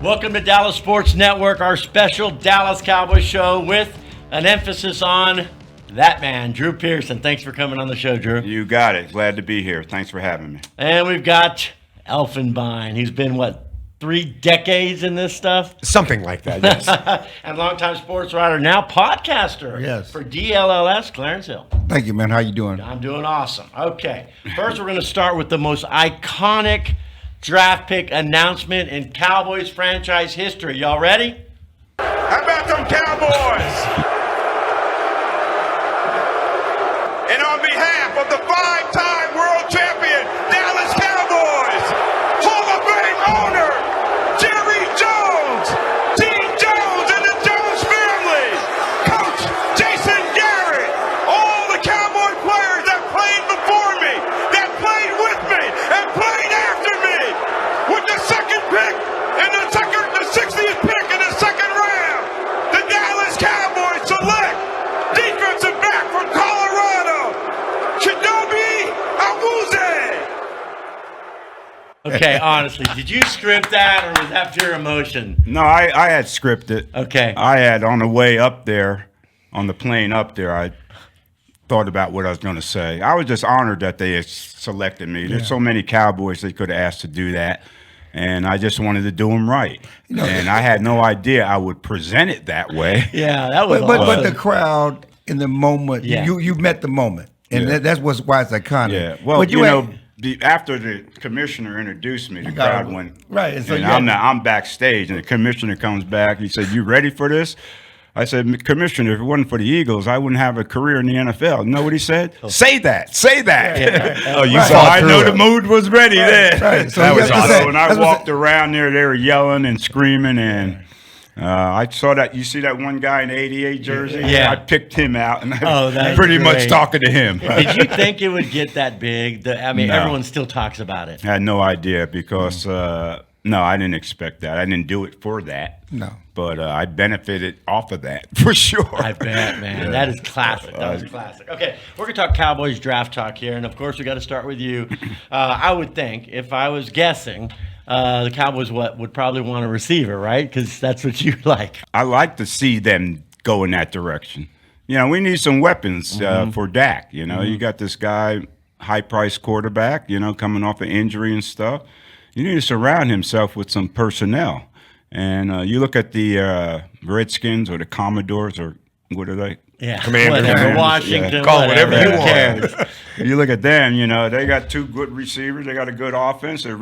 Welcome to Dallas Sports Network, our special Dallas Cowboys show with an emphasis on that man, Drew Pearson. Thanks for coming on the show, Drew. You got it. Glad to be here. Thanks for having me. And we've got Elfenbein. He's been, 3 decades in this stuff? Something like that, yes. And longtime sports writer, now podcaster. Yes. For DLLS, Clarence Hill. Thank you, man. How you doing? I'm doing awesome. Okay. First, we're going to start with the most iconic draft pick announcement in Cowboys franchise history. Y'all ready? How about them Cowboys? And on behalf of the 5-time world champion Dallas Cowboys, Hall of Fame owner Jerry Jones, Dean Jones and the Jones family, Coach Jason Garrett, all the Cowboy players that played before me, that played with me, and played after me, with the second pick and the 60th pick in the second round, the Dallas Cowboys select defensive back from Colorado, Chidobe Awuzie. Okay, honestly, did you script that or was that pure emotion? No, I had scripted. Okay. I had on the way up there, on the plane up there, I thought about what I was going to say. I was just honored that they had selected me. There's so many Cowboys they could have asked to do that, and I just wanted to do them right. And I had no idea I would present it that way. Yeah, that was But awesome. the crowd in the moment, Yeah. you met the moment, and Yeah. that's why it's iconic. Yeah. Well, but after the commissioner introduced me, the got crowd it. went. Right, and so you I'm backstage, and the commissioner comes back. He said, "You ready for this?" I said, "Commissioner, if it wasn't for the Eagles, I wouldn't have a career in the NFL." You know what he said? Say that. Say that. Oh, you Right. saw I through know it. the mood was ready then. right. So That you was have to awesome. say- When I that's what- walked around there, they were yelling and screaming, and I saw that. You see that one guy in the '88 jersey? Yeah. I picked him out, and Oh, I that's pretty great. much talking to him. Did you think it would get that big? No. Everyone still talks about it. I had no idea because no, I didn't expect that. I didn't do it for that. No. But I benefited off of that for sure. I bet, man. That is classic. That was classic. Okay, we're going to talk Cowboys draft talk here. And, of course, we got to start with you. I would think, if I was guessing, the Cowboys would probably want a receiver, right? Because that's what you like. I like to see them go in that direction. You know, we need some weapons for Dak. You know, you got this guy, high-priced quarterback, coming off an injury and stuff. You need to surround himself with some personnel. And you look at the Redskins or the Commodores or what are they? Yeah, Commanders. whatever. Washington, Yeah. Call it whatever you Who want. cares? You look at them, they got 2 good receivers. They got a good offense. They're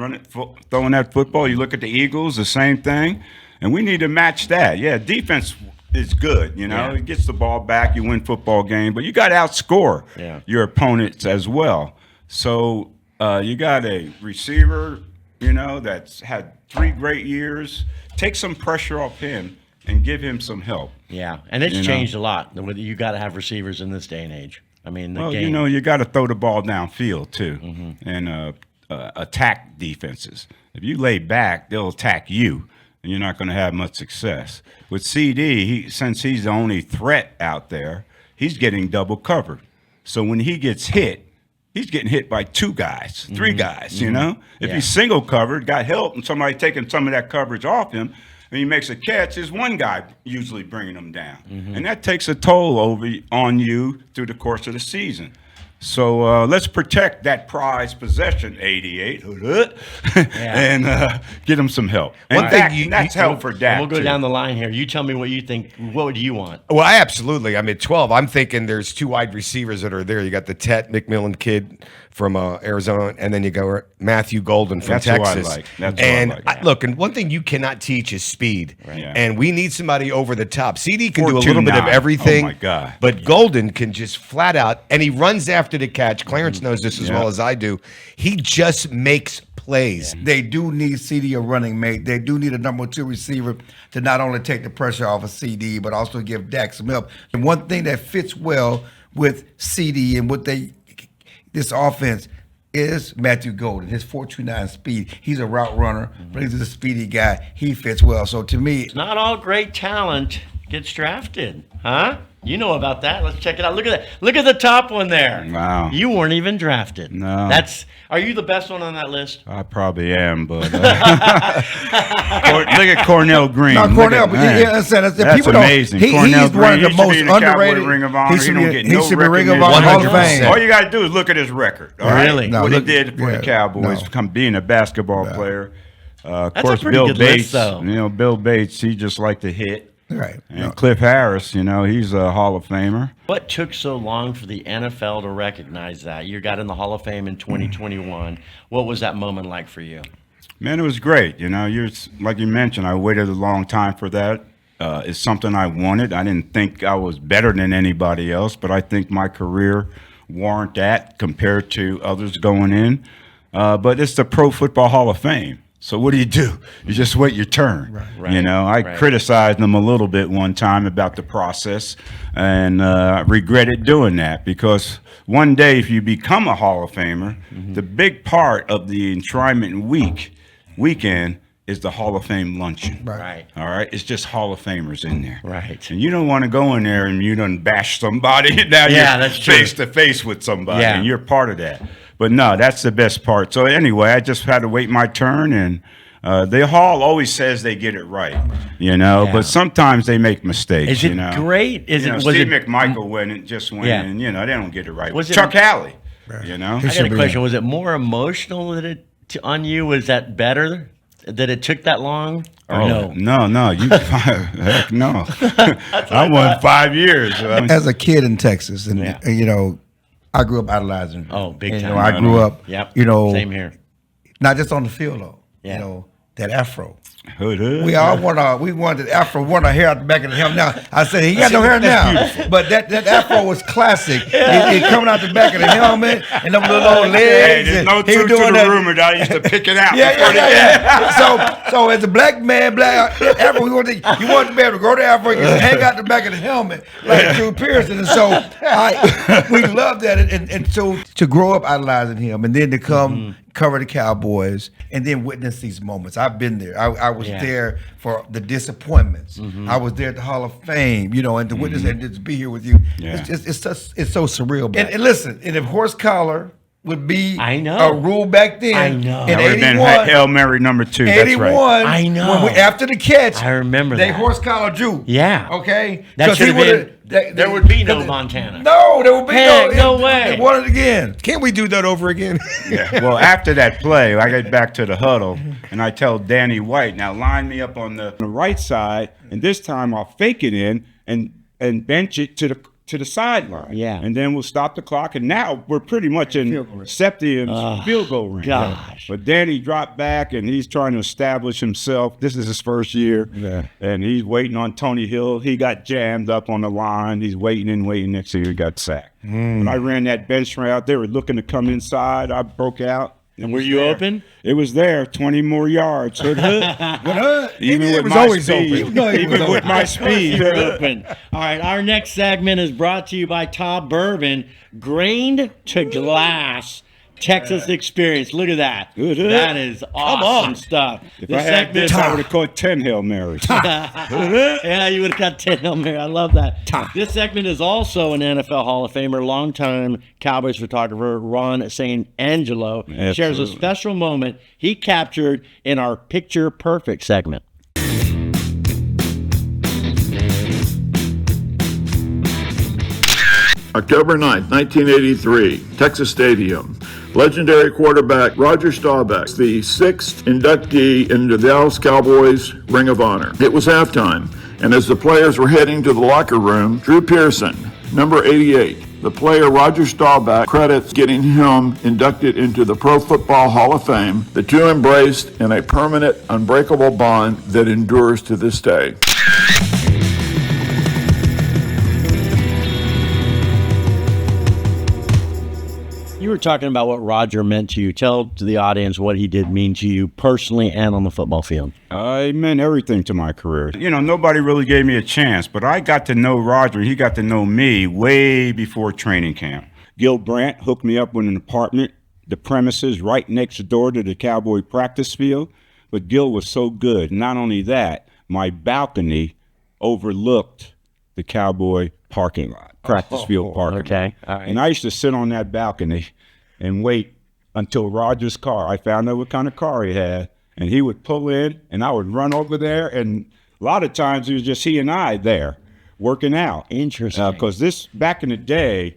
throwing that football. You look at the Eagles, the same thing. And we need to match that. Yeah, defense is good, Yeah. It gets the ball back, you win football games, but you got to outscore your opponents as well. So you got a receiver, that's had 3 great years. Take some pressure off him and give him some help. Yeah, and it's changed a lot. You got to have receivers in this day and age. I mean, the game. You got to throw the ball downfield too, and attack defenses. If you lay back, they'll attack you, and you're not going to have much success. With CD, since he's the only threat out there, he's getting double covered. So when he gets hit, he's getting hit by 2 guys, 3 guys, If he's single covered, got help, and somebody taking some of that coverage off him, and he makes a catch, there's one guy usually bringing him down. And that takes a toll on you through the course of the season. So let's protect that prized possession, 88, and get him some help. And that's help for Dak. We'll go too. down the line here. You tell me what you think. What would you want? Well, absolutely. I mean, 12, I'm thinking there's 2 wide receivers that are there. You got the McMillan kid from Arizona, and then you go Matthew Golden from That's who I Texas. like. That's who I and like. look, and one thing you cannot teach is speed. Right. Yeah. And we need somebody over the top. CD can do a little bit of 4.29. everything. Oh, my God. But Golden can just flat out, and he runs after the catch. Clarence knows this as well as I do. He just makes plays. They do need CD a running mate. They do need a number 2 receiver to not only take the pressure off of CD, but also give Dak some help. And one thing that fits well with CD and this offense is Matthew Golden, his 4.29 speed. He's a route runner, but he's a speedy guy. He fits well. So to me, Not all great talent gets drafted, huh? You know about that. Let's check it out. Look at that. Look at the top one there. Wow. You weren't even drafted. No. Are you the best one on that list? I probably am, but look at Cornell Green. No, Look Cornell, at- but man. that's people amazing. He's Cornell one Green, of the he should most be in the Cowboy underrated. Ring of Honor. He should don't be, get he no should be Ring of recognition. Honor Hall of 100%. Fame. All you got to do is look at his record. All right? Really? No, what look- he did for yeah, the Cowboys, no. being a basketball player. Of That's a course, pretty Bill good Bates. list, though. Bill Bates, he just liked to hit. Right. And No. Cliff Harris, he's a Hall of Famer. What took so long for the NFL to recognize that? You got in the Hall of Fame in 2021. What was that moment like for you? Man, it was great. You're like you mentioned, I waited a long time for that. It's something I wanted. I didn't think I was better than anybody else, but I think my career warranted that compared to others going in. But it's the Pro Football Hall of Fame. So what do? You just wait your turn. Right. I criticized them a little bit one time about the process, and regretted doing that because one day if you become a Hall of Famer, the big part of the enshrinement weekend is the Hall of Fame luncheon. Right. All right. It's just Hall of Famers in there. Right. And you don't want to go in there and you done bash somebody. Now Yeah, you're that's true. face to face with somebody, Yeah. and you're part of that. But no, that's the best part. So anyway, I just had to wait my turn, and the Hall always says they get it right, but sometimes they make mistakes. Is it great? Steve McMichael went and Yeah. and they don't get it right. Was it- Chuck Halley, I got a question. Was it more emotional on you? Was that better that it took that long? Or no, you heck no. I won 5 years. As a kid in Texas, and I grew up idolizing. Oh, big and, time. I grew up. Yep. Same here. Not just on the field though. Yeah. That afro. Hood. We all wanted the afro, want our hair out the back of the helmet. Now I said he got no hair now, but that afro was classic. It coming out the back of the helmet and them little old legs. Hey, there's and no he was truth to doing the that. rumor that I used to pick it out. Yeah. So as a black man, afro, you want to be able to grow the afro and hang out the back of the helmet like Drew Pearson. And so we loved that, and so to grow up idolizing him, and then to come cover the Cowboys, and then witness these moments. I've been there. I was there for the disappointments. I was there at the Hall of Fame, and to witness and to be here with you. Yeah. It's so surreal. And listen, and if horse collar would be I know. a rule back then. I know. In That would have been 81, Hail Mary number 2. 81, That's right. I know. after the catch, I remember they that. horse collar Drew. Yeah. Okay. That 'Cause should he have been. would've- There would be no Montana. No, there would be Heck, no way. They won it again. Can't we do that over again? Yeah. Well, after that play, I get back to the huddle, and I tell Danny White, now line me up on the right side, and this time I'll fake it in and bench it to the sideline. Yeah. And then we'll stop the clock, and now we're pretty much in Septium's field goal range. Gosh. But Danny dropped back, and he's trying to establish himself. This is his first year. Yeah. And he's waiting on Tony Hill. He got jammed up on the line. He's waiting. Next year, he got sacked. When I ran that bench route, they were looking to come inside. I broke out. And were you open? It was there, 20 more yards. Even It with was my always speed. open. No, it was Even with open. my speed. You're open. All right, our next segment is brought to you by Top Bourbon, grained to glass. Texas experience. Look at that. That is awesome stuff. If I had this, I would have caught 10 Hail Marys. Yeah, you would have got 10 Hail Mary. I love that. This segment is also an NFL Hall of Famer, longtime Cowboys photographer Ron St. Angelo shares a Absolutely. special moment he captured in our Picture Perfect segment. October 9th, 1983, Texas Stadium. Legendary quarterback Roger Staubach, the sixth inductee into the Dallas Cowboys Ring of Honor. It was halftime, and as the players were heading to the locker room, Drew Pearson, number 88, the player Roger Staubach credits getting him inducted into the Pro Football Hall of Fame. The two embraced in a permanent, unbreakable bond that endures to this day. You were talking about what Roger meant to you. Tell to the audience what he did mean to you personally and on the football field. He meant everything to my career. Nobody really gave me a chance, but I got to know Roger. He got to know me way before training camp. Gil Brandt hooked me up with an apartment, the premises right next door to the Cowboy practice field. But Gil was so good. Not only that, my balcony overlooked the Cowboy parking lot, practice field parking lot. Okay, all right. And I used to sit on that balcony and wait until Roger's car, I found out what kind of car he had, and he would pull in, and I would run over there, and a lot of times it was just he and I there working out. Interesting. Because back in the day,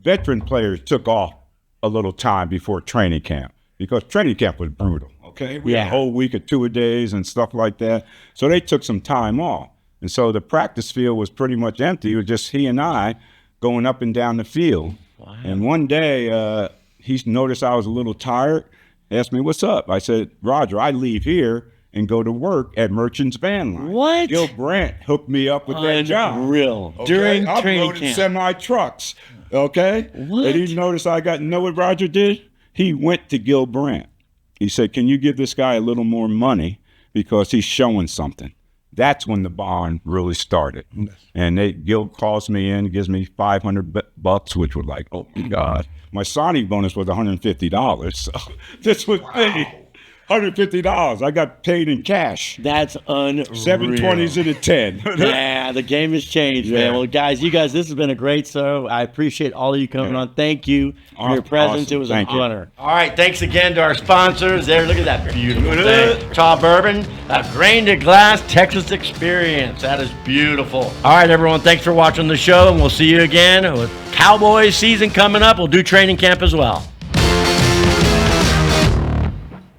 veteran players took off a little time before training camp because training camp was brutal. Okay, we had a whole week or 2 days and stuff like that. So they took some time off. And so the practice field was pretty much empty. It was just he and I going up and down the field. Wow. And one day he noticed I was a little tired, asked me, what's up? I said, Roger, I leave here and go to work at Merchant's Van Line. What? Gil Brandt hooked me up with that job. Real. Okay? During I'm training loading camp. semi-trucks. Okay? What? And he noticed know what Roger did? He went to Gil Brandt. He said, can you give this guy a little more money because he's showing something? That's when the bond really started. And Gil calls me in, gives me $500, which was like, oh my God. My signing bonus was $150. So this was me. $150. I got paid in cash. That's unreal. 720s and a 10. Yeah, the game has changed, man. Well, guys, this has been a great show. I appreciate all of you coming on. Thank you for your presence. Awesome. It was Thank an you. honor. All right, thanks again to our sponsors. There, look at that beautiful thing. Tall Bourbon, a grain to glass Texas experience. That is beautiful. All right, everyone, thanks for watching the show, and we'll see you again with Cowboys season coming up. We'll do training camp as well.